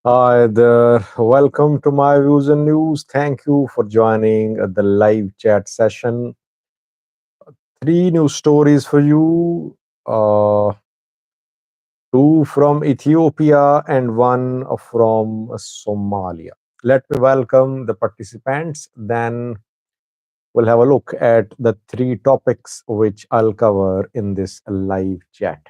Hi there. Welcome to my views and news. Thank you for joining the live chat session. Three news stories for you. Two from Ethiopia and one from Somalia. Let me welcome the participants. Then we'll have a look at the three topics which I'll cover in this live chat.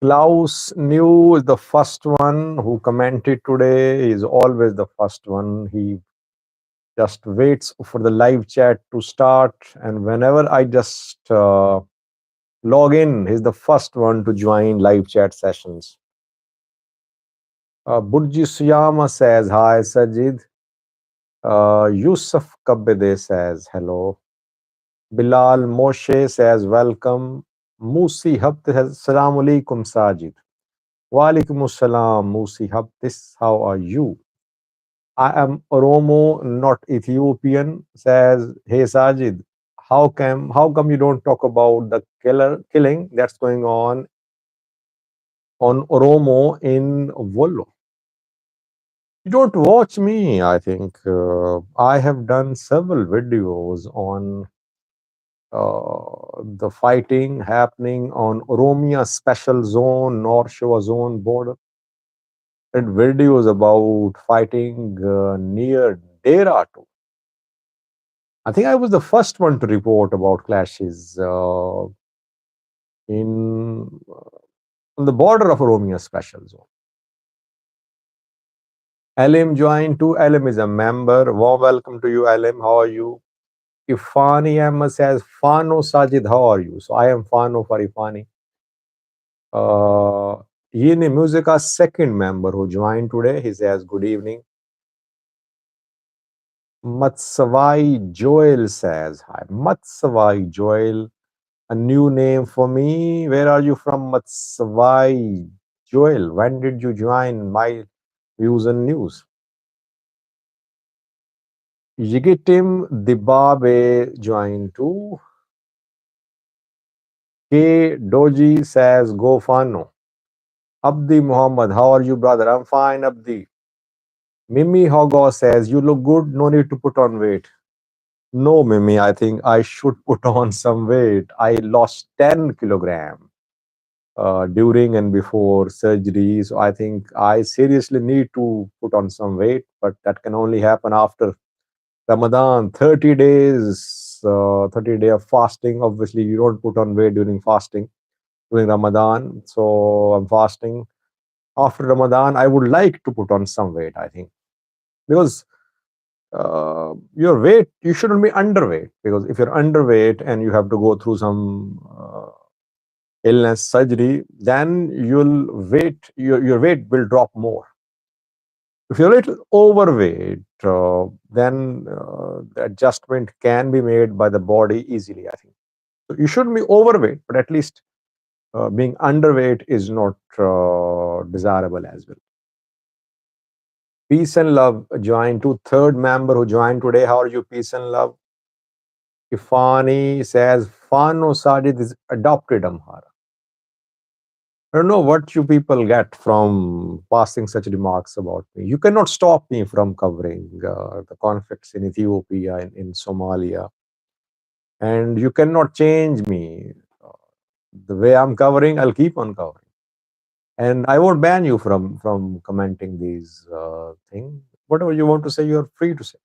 Klaus New is the first one who commented today. He is always the first one. He just waits for the live chat to start, and whenever I just log in, he's the first one to join live chat sessions. Burji Suyama says hi. Sajid. Yusuf Kabede says hello. Bilal Moshe says welcome. Musi Habt says Assalamu alaikum. Sajid. Walaikum assalam. Musi Haptis, how are you? I am Oromo, not Ethiopian, says, hey Sajid, how come you don't talk about the killing that's going on Oromo in Wollo? You don't watch me, I think. I have done several videos on the fighting happening on Oromia Special Zone, North Shore Zone border, and videos about fighting near Dera too. I think I was the first one to report about clashes in on the border of Oromia Special Zone. Alim joined too. Alim is a member. Warm welcome to you, Alim. How are you? Ifani Ahmed says, Fano Sajid, how are you? So I am Fano for Ifani. Yini Musica's second member who joined today. He says, good evening. Matsavai Joel says, hi. Matsavai Joel, a new name for me. Where are you from, Matsavai Joel? When did you join my views and news? Yigitim Dibabe joined too. K Doji says, go Fano. Abdi Muhammad, how are you, brother? I'm fine, Abdi. Mimi Hogo says, you look good, no need to put on weight. No, Mimi, I think I should put on some weight. I lost 10 kilograms during and before surgery. So I think I seriously need to put on some weight, but that can only happen after Ramadan, 30 days, 30 day of fasting. Obviously, you don't put on weight during fasting, during Ramadan. So I'm fasting. After Ramadan, I would like to put on some weight, I think, because your weight, you shouldn't be underweight, because if you're underweight and you have to go through some illness, surgery, then your weight will drop more. If you're a little overweight, then the adjustment can be made by the body easily, I think. So you shouldn't be overweight, but at least being underweight is not desirable as well. Peace and Love joined to third member who joined today. How are you, Peace and Love? Ifani says, Fano Sajid is adopted Amhara. I don't know what you people get from passing such remarks about me. You cannot stop me from covering the conflicts in Ethiopia and in Somalia. And you cannot change me. The way I'm covering, I'll keep on covering. And I won't ban you from commenting these things. Whatever you want to say, you're free to say.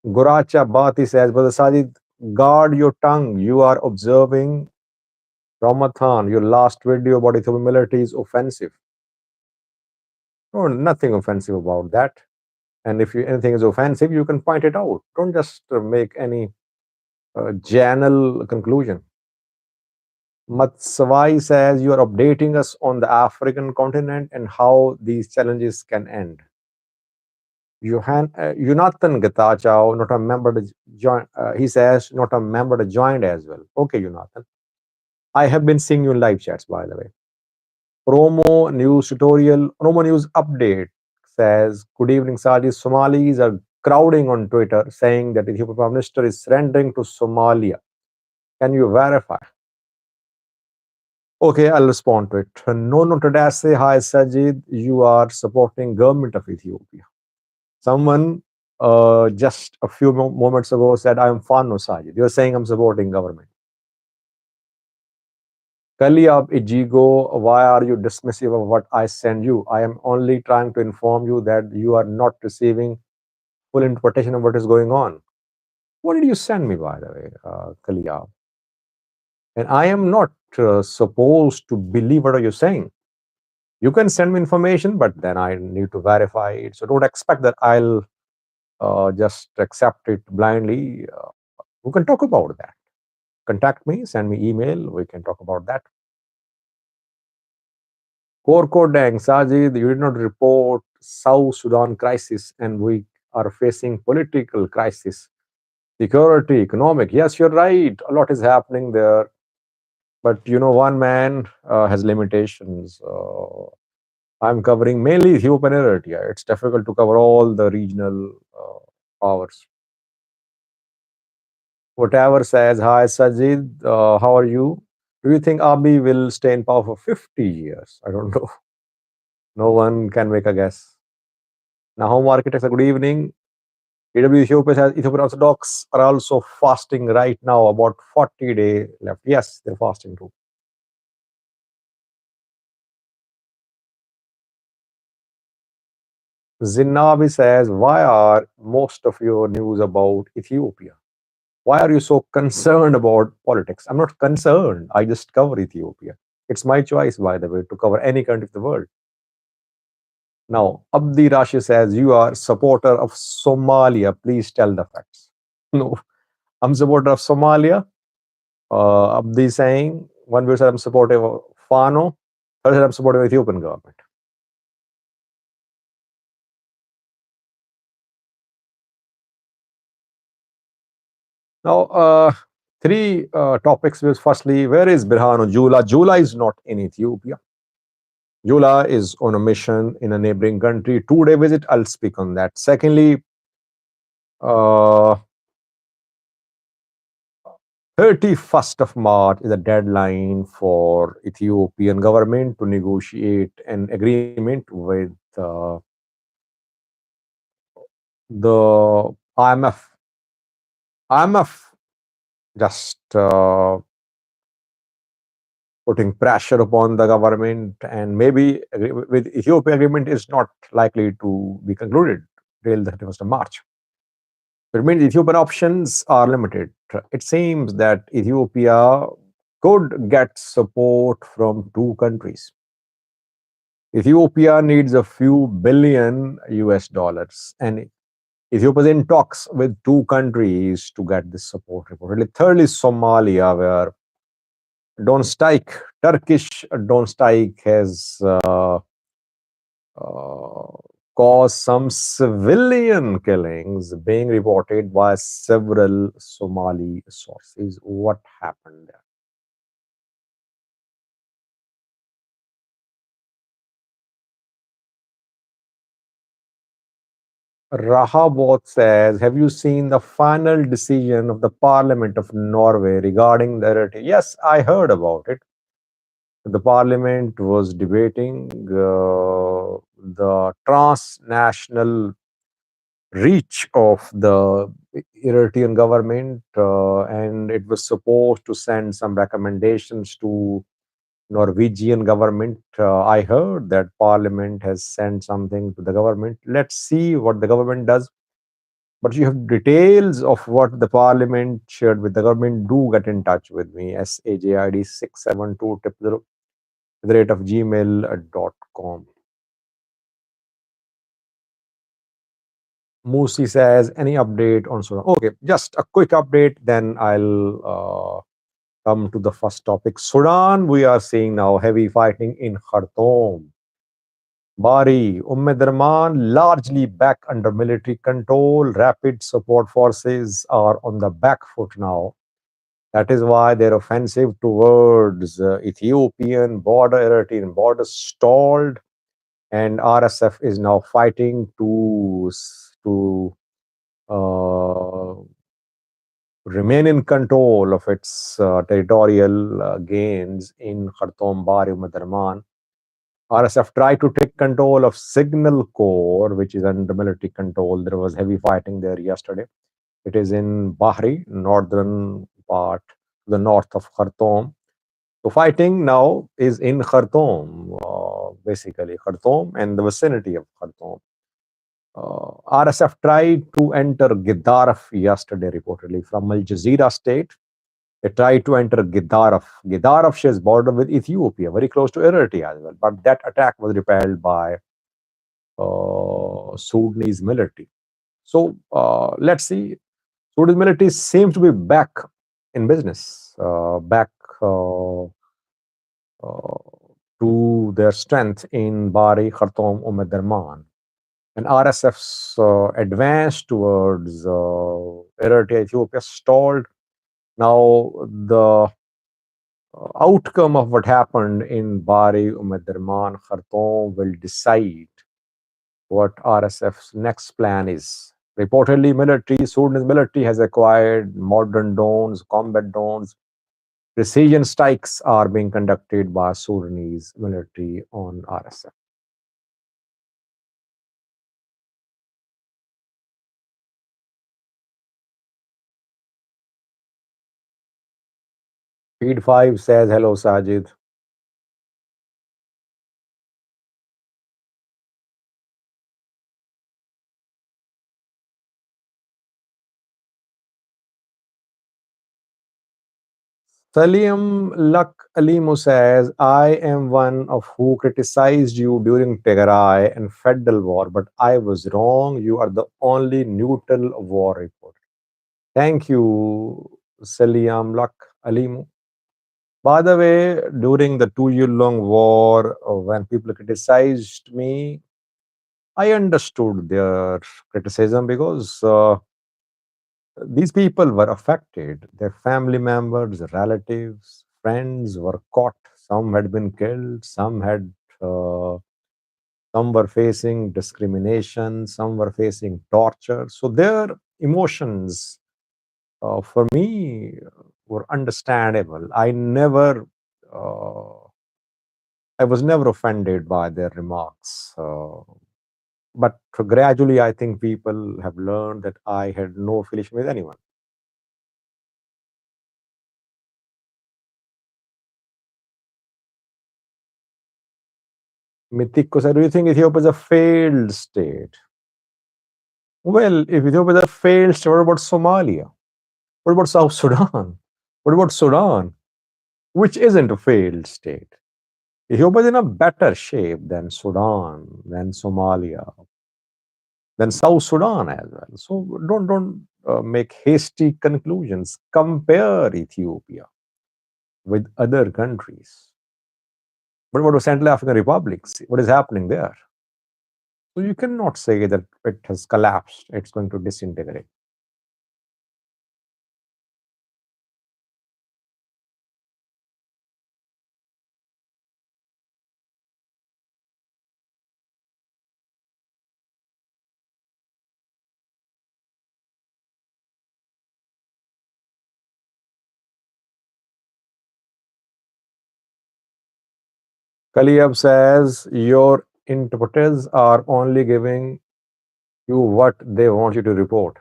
Goracha Bhati says, Brother Sajid, guard your tongue. You are observing Ramadan. Your last video about Ethiopian military is offensive. No, nothing offensive about that. And if anything is offensive, you can point it out. Don't just make any general conclusion. Matsavai says you are updating us on the African continent and how these challenges can end. Jonathan Gatachao, not a member to join. He says not a member to join as well. Okay, Jonathan. I have been seeing you in live chats, by the way. Promo news tutorial, promo news update says, good evening, Saji. Somalis are crowding on Twitter saying that the Ethiopian Prime Minister is surrendering to Somalia. Can you verify? Okay, I'll respond to it. No, no, today say hi, Sajid. You are supporting government of Ethiopia. Someone just a few moments ago said I'm Fano Sajid. You're saying I'm supporting government. Kaliab Ijigo, why are you dismissive of what I send you? I am only trying to inform you that you are not receiving full interpretation of what is going on. What did you send me, by the way, Kaliab? And I am not supposed to believe what are you saying. You can send me information, but then I need to verify it. So don't expect that I'll just accept it blindly. We can talk about that. Contact me, send me email. We can talk about that. Korko Dang, Sajid, you did not report South Sudan crisis, and we are facing political crisis, security, economic. Yes, you're right. A lot is happening there, but one man has limitations. I'm covering mainly Ethiopian area. It's difficult to cover all the regional powers. Whatever says, hi Sajid, how are you? Do you think Abiy will stay in power for 50 years? I don't know. No one can make a guess. Now, home architects, good evening. AW Ethiopia says Ethiopian Orthodox are also fasting right now, about 40 days left. Yes, they're fasting too. Zinabi says, why are most of your news about Ethiopia? Why are you so concerned about politics? I'm not concerned. I just cover Ethiopia. It's my choice, by the way, to cover any country of the world. Now, Abdi Rashi says, you are supporter of Somalia. Please tell the facts. No, I'm supporter of Somalia. Abdi saying, one viewer said I'm supportive of Fano. Other said I'm supportive of Ethiopian government. Now, three topics. Firstly, where is Birhanu Jula? Jula is not in Ethiopia. Jula is on a mission in a neighboring country. 2-day visit. I'll speak on that. Secondly, uh, 31st of March is a deadline for Ethiopian government to negotiate an agreement with the IMF. IMF just putting pressure upon the government, and maybe with Ethiopia agreement is not likely to be concluded till the 31st of March. It means Ethiopian options are limited. It seems that Ethiopia could get support from two countries. Ethiopia needs a few billion US dollars, and Ethiopia is in talks with two countries to get this support reportedly. Thirdly, Somalia, where Don't Strike, Turkish Don't Strike has uh, caused some civilian killings being reported by several Somali sources. What happened there? Rahabot says, have you seen the final decision of the Parliament of Norway regarding the narrative? Yes, I heard about it. The Parliament was debating the transnational reach of the Eritrean government, and it was supposed to send some recommendations to Norwegian government. I heard that Parliament has sent something to the government. Let's see what the government does. But you have details of what the Parliament shared with the government. Do get in touch with me. SAJID 672 at the rate of gmail.com. Musi says, any update on Sudan? Okay, just a quick update, then I'll come to the first topic. Sudan, we are seeing now heavy fighting in Khartoum. Bari, Darman, largely back under military control. Rapid support forces are on the back foot now. That is why their offensive towards Ethiopian border, Eritrean border stalled, and RSF is now fighting to uh, remain in control of its territorial gains in Khartoum, Bari, Madarman. RSF tried to take control of Signal Corps, which is under military control. There was heavy fighting there yesterday. It is in Bahri, northern part, the north of Khartoum. So fighting now is in Khartoum, basically Khartoum and the vicinity of Khartoum. RSF tried to enter Giddarf yesterday, reportedly from Al Jazeera state. They tried to enter Giddarf. Giddarf shares border with Ethiopia, very close to Eritrea as well. But that attack was repelled by Sudanese military. So let's see. Sudanese military seems to be back in business, back to their strength in Bari, Khartoum, Derman. And RSF's advance towards Eritrea, Ethiopia stalled. Now, the outcome of what happened in Bari, Derman, Khartoum will decide what RSF's next plan is. Reportedly, Sudanese military has acquired modern drones, combat drones. Precision strikes are being conducted by Sudanese military on RSF. Feed 5 says, hello, Sajid. Salim Lak Alimu says, I am one of who criticized you during Tigray and Federal War, but I was wrong. You are the only neutral war reporter. Thank you, Salim Lak Alimu. By the way, during the 2 year long war, when people criticized me, I understood their criticism because these people were affected. Their family members, relatives, friends were caught. Some had been killed. Some were facing discrimination. Some were facing torture. So their emotions, for me, were understandable. I was never offended by their remarks. But gradually, I think people have learned that I had no affiliation with anyone. Mythico said, do you think Ethiopia is a failed state? Well, if Ethiopia is a failed state, what about Somalia? What about South Sudan? What about Sudan, which isn't a failed state? Ethiopia is in a better shape than Sudan, than Somalia, than South Sudan as well. So don't make hasty conclusions. Compare Ethiopia with other countries. But what about Central African republics? What is happening there? So you cannot say that it has collapsed. It's going to disintegrate. Kaliyab says your interpreters are only giving you what they want you to report.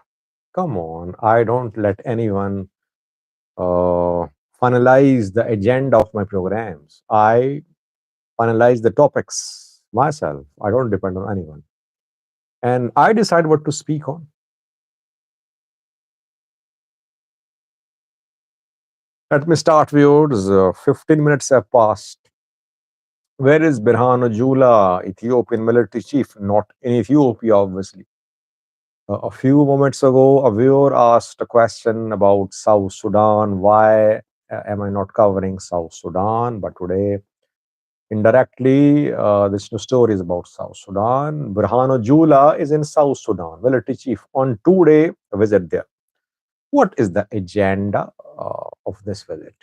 Come on, I don't let anyone finalize the agenda of my programs. I finalize the topics myself. I don't depend on anyone. And I decide what to speak on. Let me start, viewers. 15 minutes have passed. Where is Birhanu Jula, Ethiopian military chief? Not in Ethiopia, obviously. A few moments ago, a viewer asked a question about South Sudan. Why am I not covering South Sudan? But today, indirectly, this new story is about South Sudan. Burhanu Jula is in South Sudan, military chief, on 2 day visit there. What is the agenda of this visit?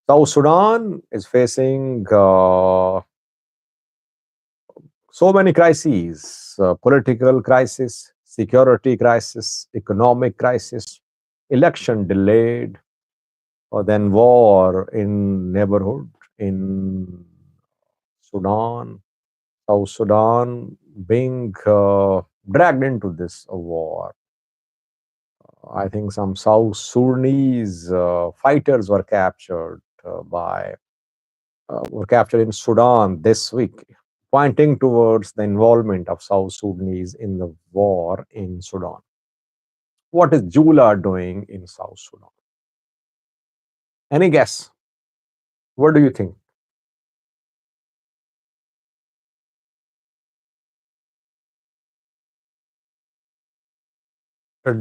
South Sudan is facing so many crises, political crisis, security crisis, economic crisis. election delayed, or then war in neighborhood in Sudan, South Sudan being dragged into this war. I think some South Sudanese fighters were captured in Sudan this week, pointing towards the involvement of South Sudanese in the war in Sudan. What is Jula doing in South Sudan? Any guess? What do you think?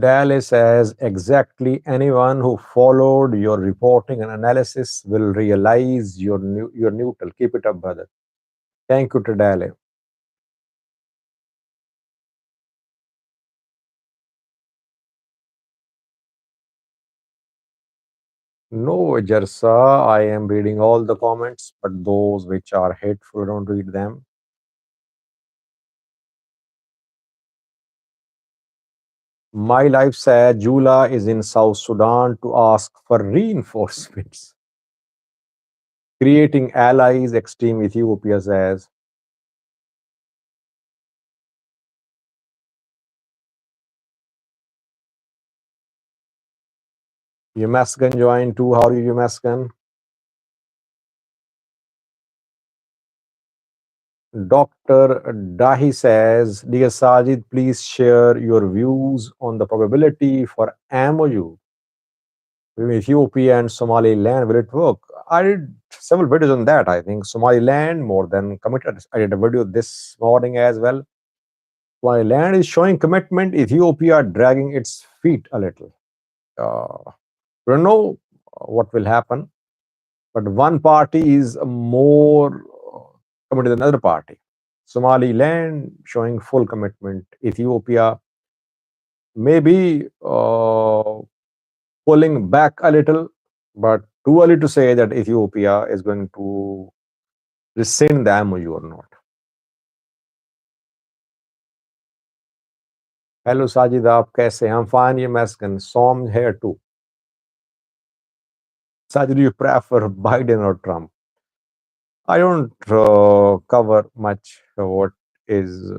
Dallas says exactly anyone who followed your reporting and analysis will realize you're neutral. Keep it up, brother. Thank you, Tadale. No, Jarsa, I am reading all the comments, but those which are hateful, don't read them. My life said Jula is in South Sudan to ask for reinforcements. Creating allies, extreme Ethiopia says. Umaskan joined too. How are you, Umaskan? Dr. Dahi says, Dear Sajid, please share your views on the probability for MOU between Ethiopia and Somaliland. Will it work? I did several videos on that. I think Somaliland more than committed. I did a video this morning as well. Somaliland is showing commitment. Ethiopia dragging its feet a little. We don't know what will happen, but one party is more committed than another party. Somaliland showing full commitment. Ethiopia maybe pulling back a little, but too early to say that Ethiopia is going to rescind the MOU or not. Hello Sajid, आप कैसे हैं? I'm fine, ये Mexican. Som here too. Sajid, do you prefer Biden or Trump? I don't cover much what is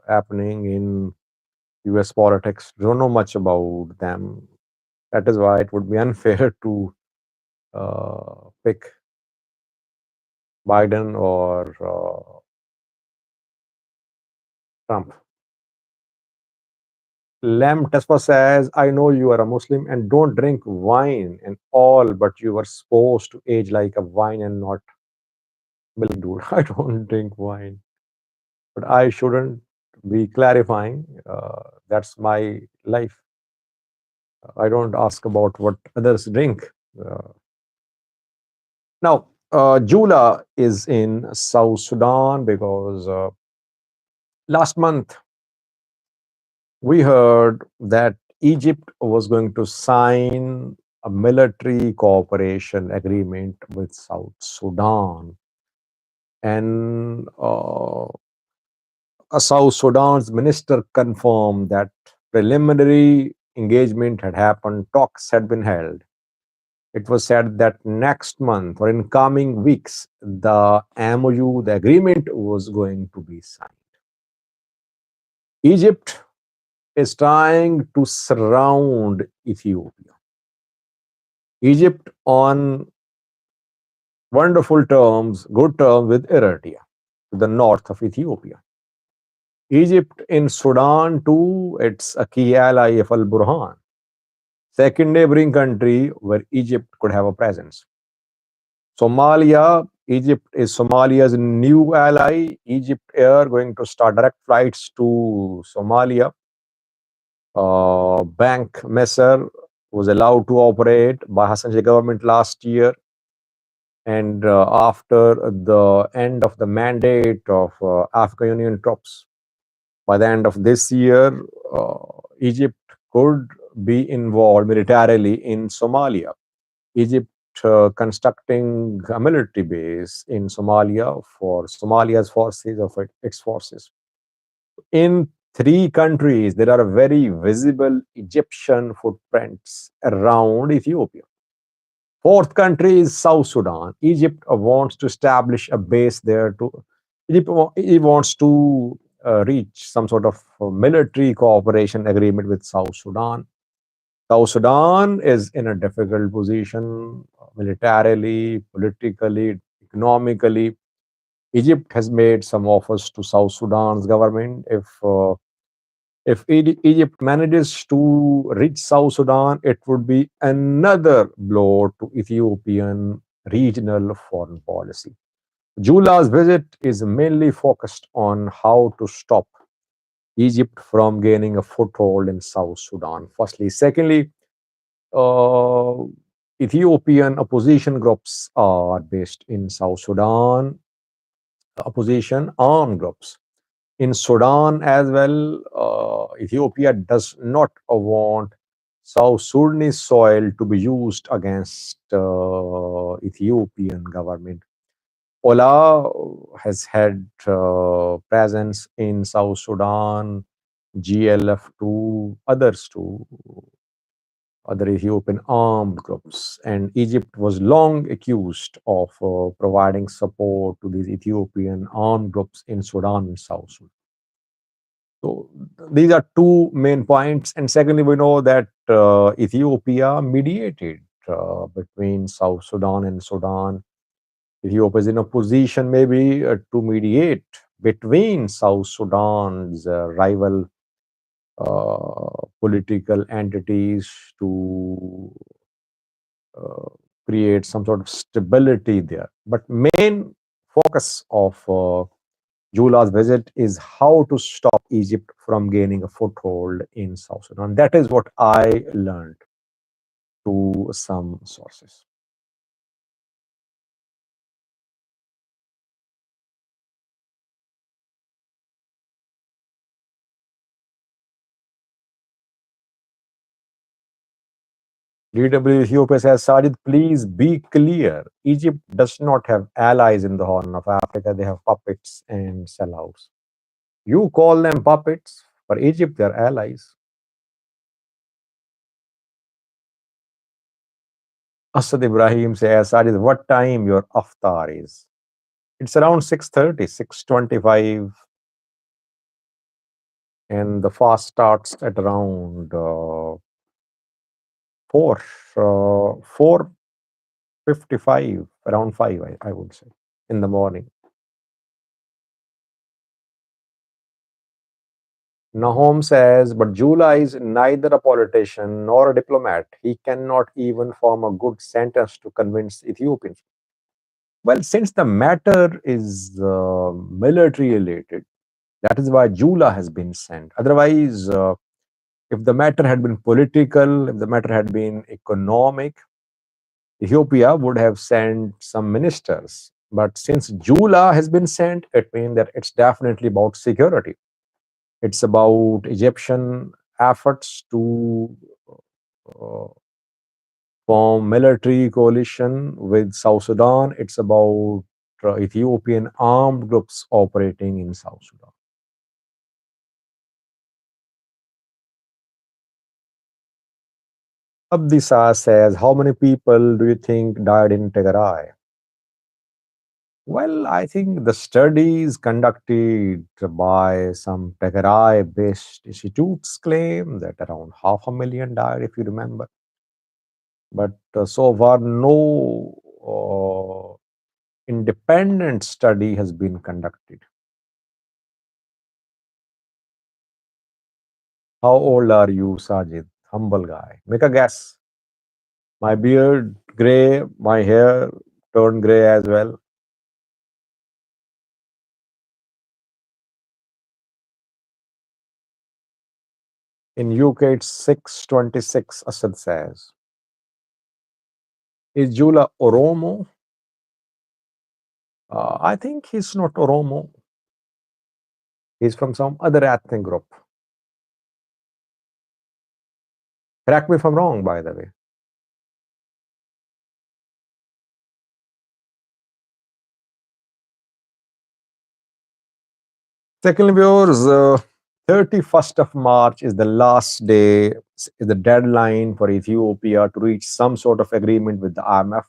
happening in US politics. Don't know much about them. That is why it would be unfair to pick Biden or Trump. Lam Tespa says, I know you are a Muslim and don't drink wine and all, but you were supposed to age like a wine and not milk, dude. I don't drink wine, but I shouldn't be clarifying. That's my life. I don't ask about what others drink. Uh, now, Jula is in South Sudan because last month we heard that Egypt was going to sign a military cooperation agreement with South Sudan. And South Sudan's minister confirmed that preliminary engagement had happened, talks had been held. It was said that next month or in coming weeks, the MOU, the agreement was going to be signed. Egypt is trying to surround Ethiopia. Egypt on wonderful terms, good terms with Eritrea, to the north of Ethiopia. Egypt in Sudan too, it's a key ally of Al Burhan, second neighboring country where Egypt could have a presence. Somalia, Egypt is Somalia's new ally. Egypt Air going to start direct flights to Somalia. Bank Messer was allowed to operate by Hassan Sheikh government last year. And after the end of the mandate of African Union troops, by the end of this year, Egypt could be involved militarily in Somalia. Egypt constructing a military base in Somalia for Somalia's forces, of its forces. In Three countries, there are very visible Egyptian footprints around Ethiopia. Fourth country is South Sudan. Egypt wants to establish a base there. Egypt wants to reach some sort of military cooperation agreement with South Sudan. South Sudan is in a difficult position militarily, politically, economically. Egypt has made some offers to South Sudan's government. If Egypt manages to reach South Sudan, it would be another blow to Ethiopian regional foreign policy. Jula's visit is mainly focused on how to stop Egypt from gaining a foothold in South Sudan. Firstly. Secondly, uh, Ethiopian opposition groups are based in South Sudan, opposition armed groups. In Sudan as well, Ethiopia does not want South Sudanese soil to be used against Ethiopian government. Ola has had presence in South Sudan, GLF too, others too, other Ethiopian armed groups. And Egypt was long accused of providing support to these Ethiopian armed groups in Sudan and South Sudan. So these are two main points. And secondly, we know that Ethiopia mediated between South Sudan and Sudan. Ethiopia is in a position maybe to mediate between South Sudan's rival political entities to uh, create some sort of stability there. But main focus of Jula's visit is how to stop Egypt from gaining a foothold in South Sudan. That is what I learned to some sources. DW Ethiopia says, Sajid, please be clear. Egypt does not have allies in the Horn of Africa. They have puppets and sellouts. You call them puppets. For Egypt, they're allies. Asad Ibrahim says, Sajid, what time your aftar is? It's around 6:30, 6:25, and the fast starts at around 4:55, around 5, I would say, in the morning. Nahom says, but Jula is neither a politician nor a diplomat. He cannot even form a good sentence to convince Ethiopians. Well, since the matter is military related, that is why Jula has been sent. Otherwise, if the matter had been political, if the matter had been economic, Ethiopia would have sent some ministers. But since Jula has been sent, it means that it's definitely about security. It's about Egyptian efforts to uh, form military coalition with South Sudan. It's about Ethiopian armed groups operating in South Sudan. Abdisa says, how many people do you think died in Tigray? Well, I think the studies conducted by some Tigray based institutes claim that around 500,000 died, if you remember. But so far, no independent study has been conducted. How old are you, Sajid? Humble guy. Make a guess. My beard gray, my hair turned gray as well. In UK, it's 6:26, Asad says. Is Jula Oromo? I think he's not Oromo. He's from some other ethnic group. Correct me if I'm wrong, by the way. Second viewers, 31st of March is the last day, is the deadline for Ethiopia to reach some sort of agreement with the IMF.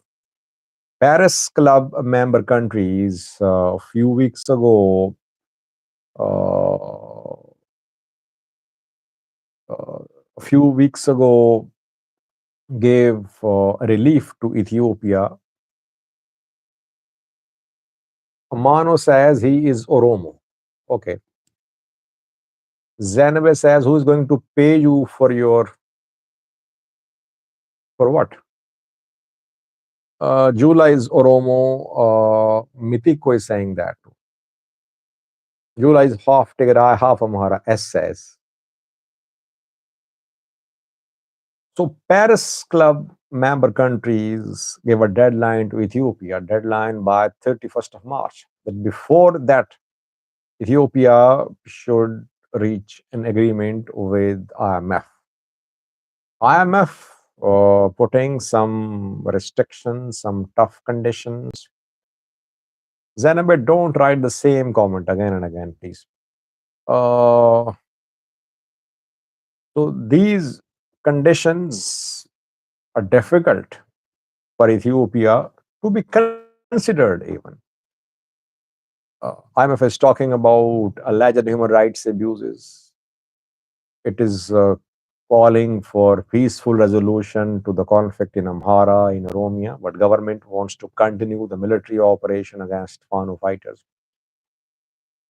Paris Club member countries uh, a few weeks ago gave relief to Ethiopia. Mano says he is Oromo. Okay. Zenebe says, who is going to pay you for for what? Jula is Oromo. Mitiko is saying that. Jula is half Tigray, half Amhara, S says. So Paris Club member countries gave a deadline to Ethiopia, deadline by 31st of March. But before that, Ethiopia should reach an agreement with IMF. IMF putting some restrictions, some tough conditions. Zenabe, don't write the same comment again and again, please. So these conditions are difficult for Ethiopia to be considered even. IMF is talking about alleged human rights abuses. It is calling for peaceful resolution to the conflict in Amhara, in Oromia, but government wants to continue the military operation against Fano fighters.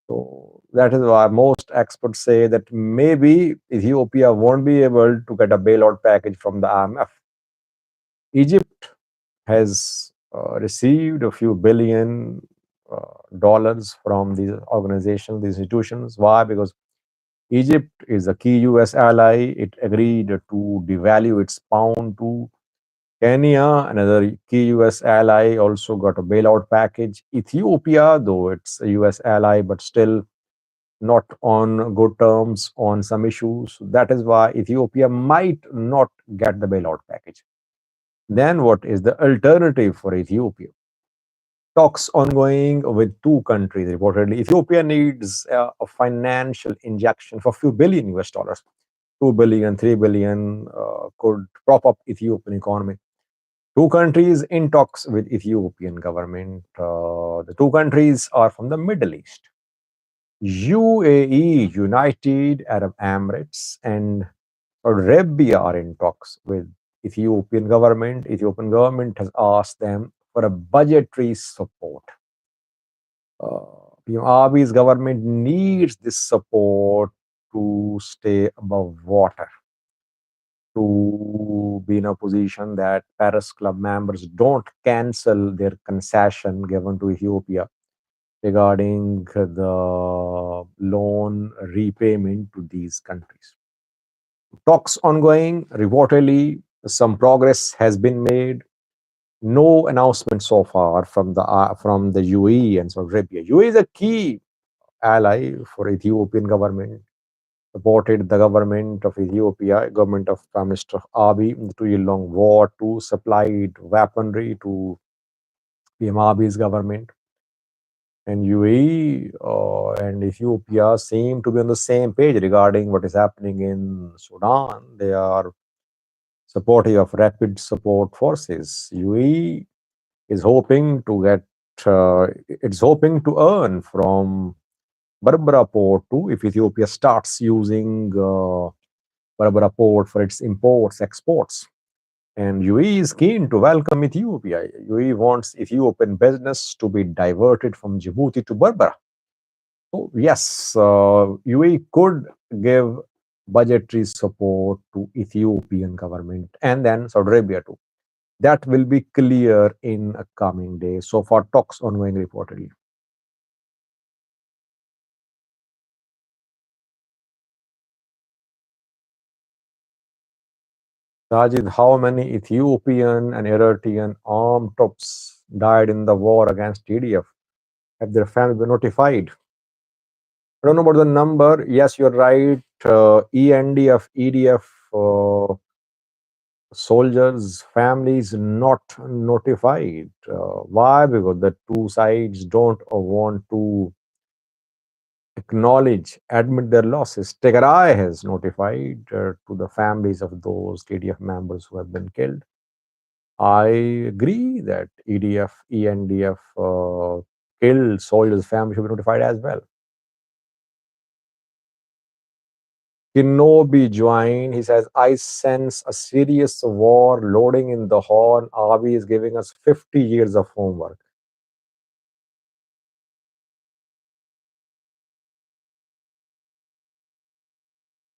So that is why most experts say that maybe Ethiopia won't be able to get a bailout package from the IMF. Egypt has received a few billion dollars from these organizations, these institutions. Why? Because Egypt is a key US ally. It agreed to devalue its pound to Kenya, another key US ally, also got a bailout package. Ethiopia, though it's a US ally, but still not on good terms on some issues. That is why Ethiopia might not get the bailout package. Then what is the alternative for Ethiopia? Talks ongoing with two countries reportedly. Ethiopia needs a financial injection for a few billion US dollars. 2 billion, 3 billion could prop up Ethiopian economy. Two countries in talks with Ethiopian government. The two countries are from the Middle East. UAE, United Arab Emirates, and Arabia are in talks with Ethiopian government. Ethiopian government has asked them for a budgetary support. Abiy's government needs this support to stay above water, to be in a position that Paris Club members don't cancel their concession given to Ethiopia regarding the loan repayment to these countries. Talks ongoing. Reportedly, some progress has been made. No announcement so far from the UAE and Saudi Arabia. UAE is a key ally for Ethiopian government. Supported the government of Ethiopia, government of Prime Minister Abiy, in the 2-year-long war to supply weaponry to PM Abiy's government. And UAE and Ethiopia seem to be on the same page regarding what is happening in Sudan. They are supportive of rapid support forces. UAE is hoping to get, it's hoping to earn from Berbera port too if Ethiopia starts using Berbera port for its imports, exports. And UAE is keen to welcome Ethiopia. UAE wants Ethiopian business to be diverted from Djibouti to Berbera. So yes, UAE could give budgetary support to Ethiopian government and then Saudi Arabia too. That will be clear in a coming days. So far, talks ongoing reportedly. Sajid, how many Ethiopian and Eritrean armed troops died in the war against TDF? Have their families been notified? I don't know about the number. Yes, you're right. EDF soldiers' families not notified. Why? Because the two sides don't want to acknowledge, admit their losses. Tigray has notified to the families of those TDF members who have been killed. I agree that EDF, ENDF killed soldiers' families should be notified as well. Kinobi joined. He says, I sense a serious war loading in the horn. Abiy is giving us 50 years of homework.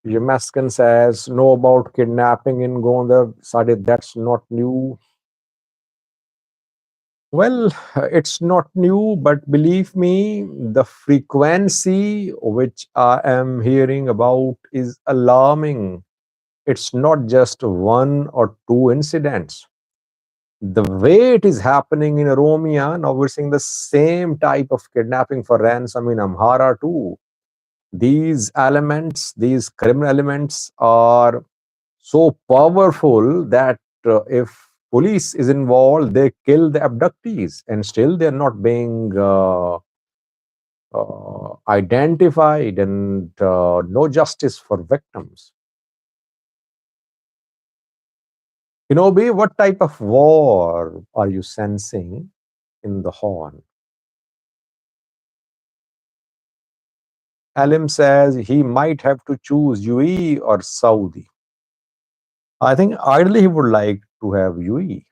Yemaskin says, know about kidnapping in Gondar. Sadi, that's not new. Well, it's not new, but believe me, the frequency which I am hearing about is alarming. It's not just one or two incidents. The way it is happening in Oromia, now we're seeing the same type of kidnapping for ransom in Amhara too. These elements, these criminal elements are so powerful that if police is involved, they kill the abductees, and still they're not being identified, and no justice for victims. Kinobi, what type of war are you sensing in the Horn? Alim says he might have to choose UAE or Saudi. I think ideally he would like to have UAE.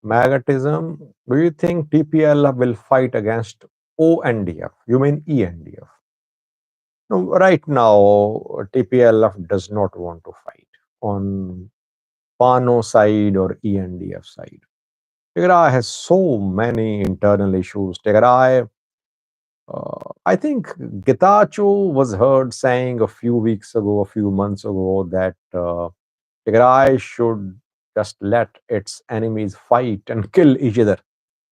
Magnetism, do you think TPLF will fight against ONDF? You mean ENDF? No, right now, TPLF does not want to fight on Pano side or ENDF side. Tigray has so many internal issues. Tigray, I think Getachew was heard saying a few weeks ago, a few months ago, that Tigray should just let its enemies fight and kill each other.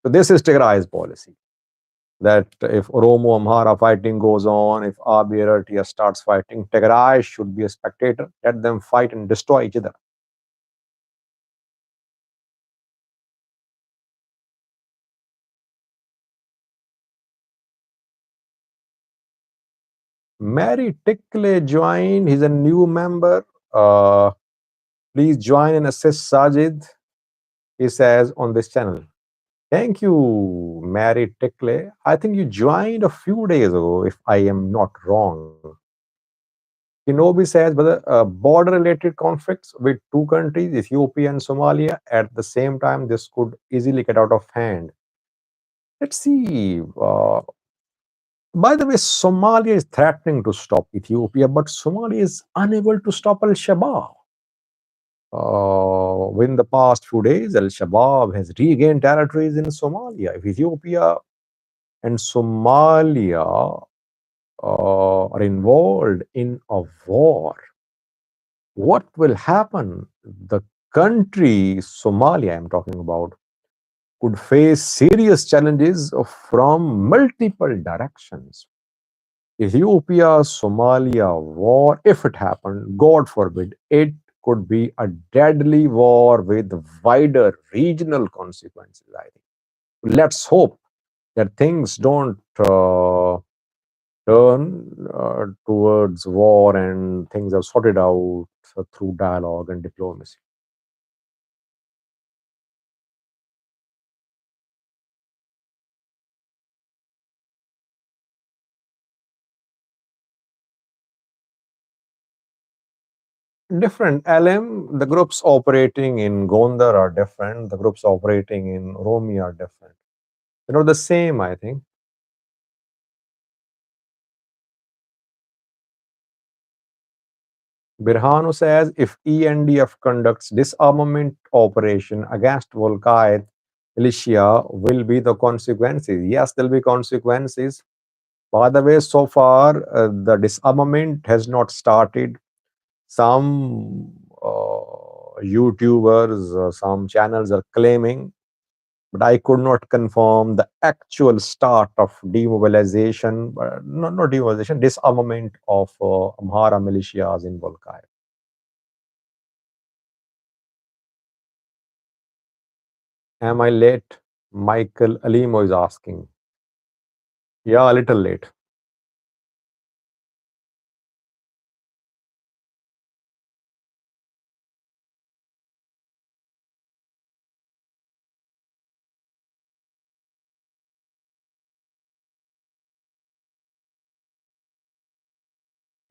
So this is Tigray's policy, that if Oromo Amhara fighting goes on, if Abiy Eritrea starts fighting, Tigray should be a spectator, let them fight and destroy each other. Mary Tickle joined. He's a new member. Uh, Please join and assist Sajid, he says on this channel. Thank you, Mary Tickle. I think you joined a few days ago, if I am not wrong. Kinobi says, but border related conflicts with two countries, Ethiopia and Somalia, at the same time, this could easily get out of hand. Let's see. By the way, Somalia is threatening to stop Ethiopia, but Somalia is unable to stop Al Shabaab. In the past few days, Al Shabaab has regained territories in Somalia. If Ethiopia and Somalia are involved in a war, what will happen? The country, Somalia, I'm talking about, could face serious challenges from multiple directions. Ethiopia Somalia war, if it happened, God forbid, it could be a deadly war with wider regional consequences, I think. Let's hope that things don't turn towards war and things are sorted out through dialogue and diplomacy. Different. LM, the groups operating in Gondar are different. The groups operating in Romi are different. The same, I think. Birhanu says if ENDF conducts disarmament operation against Volkite militia, will be the consequences. Yes, there'll be consequences. By the way, so far the disarmament has not started. Some YouTubers, some channels are claiming, but I could not confirm the actual start of demobilization, not demobilization, disarmament of Amhara militias in Volkite. Am I late? Michael Alimo is asking. Yeah, a little late.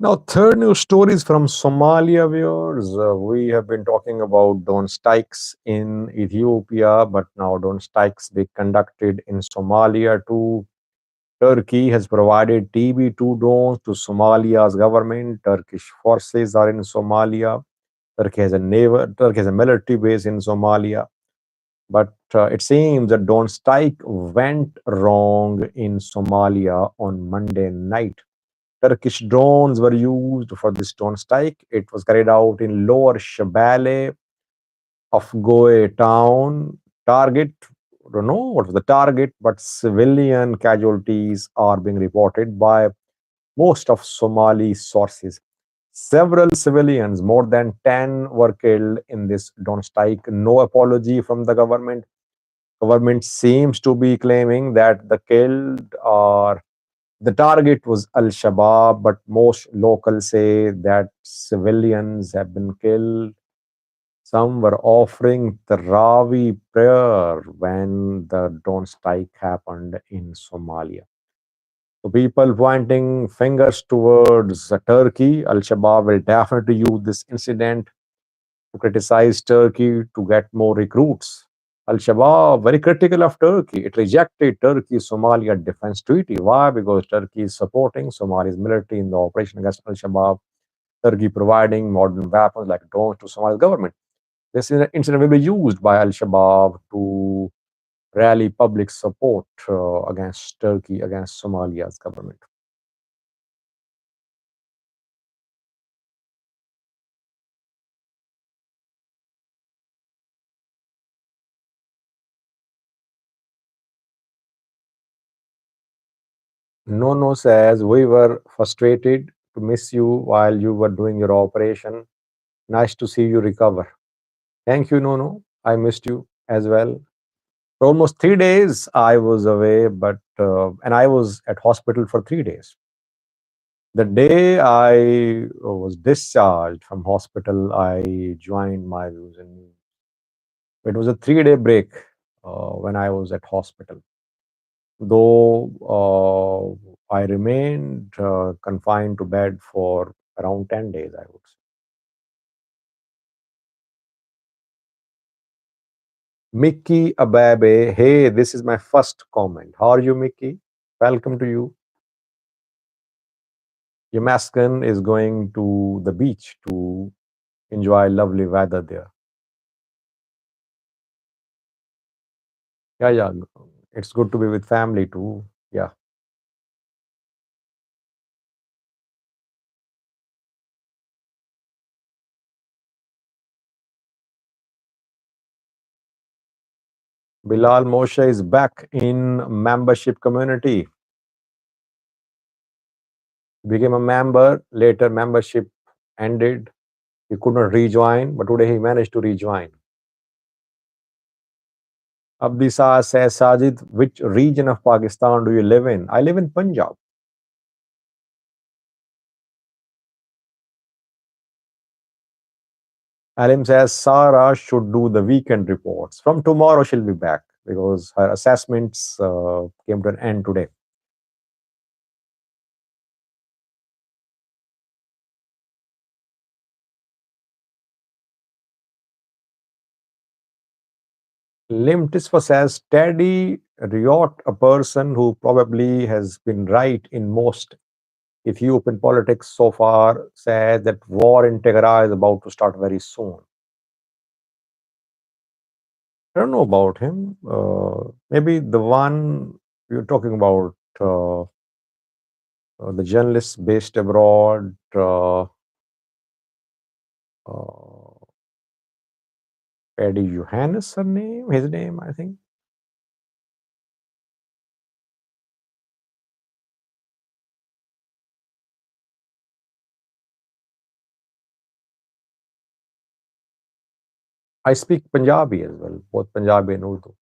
Now, third news stories from Somalia, viewers. We have been talking about drone strikes in Ethiopia, but now drone strikes being conducted in Somalia too. Turkey has provided TB2 drones to Somalia's government. Turkish forces are in Somalia. Turkey has a military base in Somalia. But it seems that drone strike went wrong in Somalia on Monday night. Turkish drones were used for this drone strike. It was carried out in Lower Shabelle of Goe town. Target, I don't know what was the target, but civilian casualties are being reported by most of Somali sources. Several civilians, more than 10, were killed in this drone strike. No apology from the government. Government seems to be claiming that the killed are the target was Al Shabaab, but most locals say that civilians have been killed. Some were offering Taraweeh prayer when the drone strike happened in Somalia. So people pointing fingers towards Turkey. Al Shabaab will definitely use this incident to criticize Turkey to get more recruits. Al Shabaab, very critical of Turkey. It rejected Turkey's Somalia defense treaty. Why? Because Turkey is supporting Somalia's military in the operation against Al Shabaab. Turkey providing modern weapons like drones to Somalia's government. This incident will be used by Al Shabaab to rally public support against Turkey, against Somalia's government. Nono says, we were frustrated to miss you while you were doing your operation. Nice to see you recover. Thank you, Nono. I missed you as well. For almost 3 days, I was away, and I was at hospital for 3 days. The day I was discharged from hospital, I joined my views and news. It was a 3 day break when I was at hospital. Though I remained confined to bed for around 10 days, I would say. Mickey Ababe, hey, this is my first comment. How are you, Mickey? Welcome to you. Yamaskan is going to the beach to enjoy lovely weather there. Yeah, yeah. It's good to be with family too. Yeah. Bilal Moshe is back in membership community. Became a member. Later, membership ended. He could not rejoin, but today he managed to rejoin. Abdisa says, Sajid, which region of Pakistan do you live in? I live in Punjab. Alim says, Sarah should do the weekend reports. From tomorrow, she'll be back because her assessments came to an end today. Lim Tisfa says, Teddy Riot, a person who probably has been right in most Ethiopian politics so far, says that war in Tigray is about to start very soon. I don't know about him. Maybe the one you're talking about, the journalist based abroad, uh, Eddie Johannes, her name, his name, I think. I speak Punjabi as well, both Punjabi and Urdu.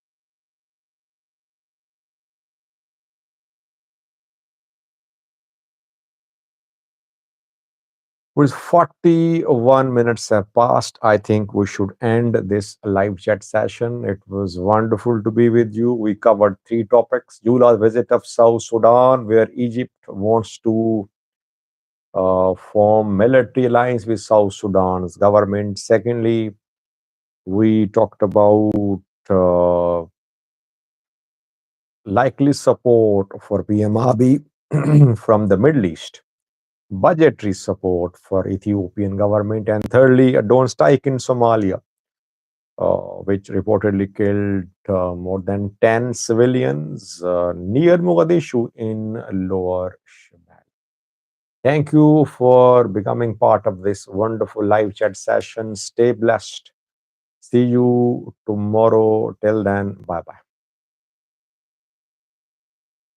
With 41 minutes have passed, I think we should end this live chat session. It was wonderful to be with you. We covered three topics. Jula's visit of South Sudan, where Egypt wants to form military alliance with South Sudan's government. Secondly, we talked about uh, likely support for PM Abiy from the Middle East, budgetary support for Ethiopian government, and thirdly, a drone strike in Somalia, which reportedly killed more than 10 civilians near Mogadishu in Lower Shabelle. Thank you for becoming part of this wonderful live chat session. Stay blessed. See you tomorrow. Till then, bye bye.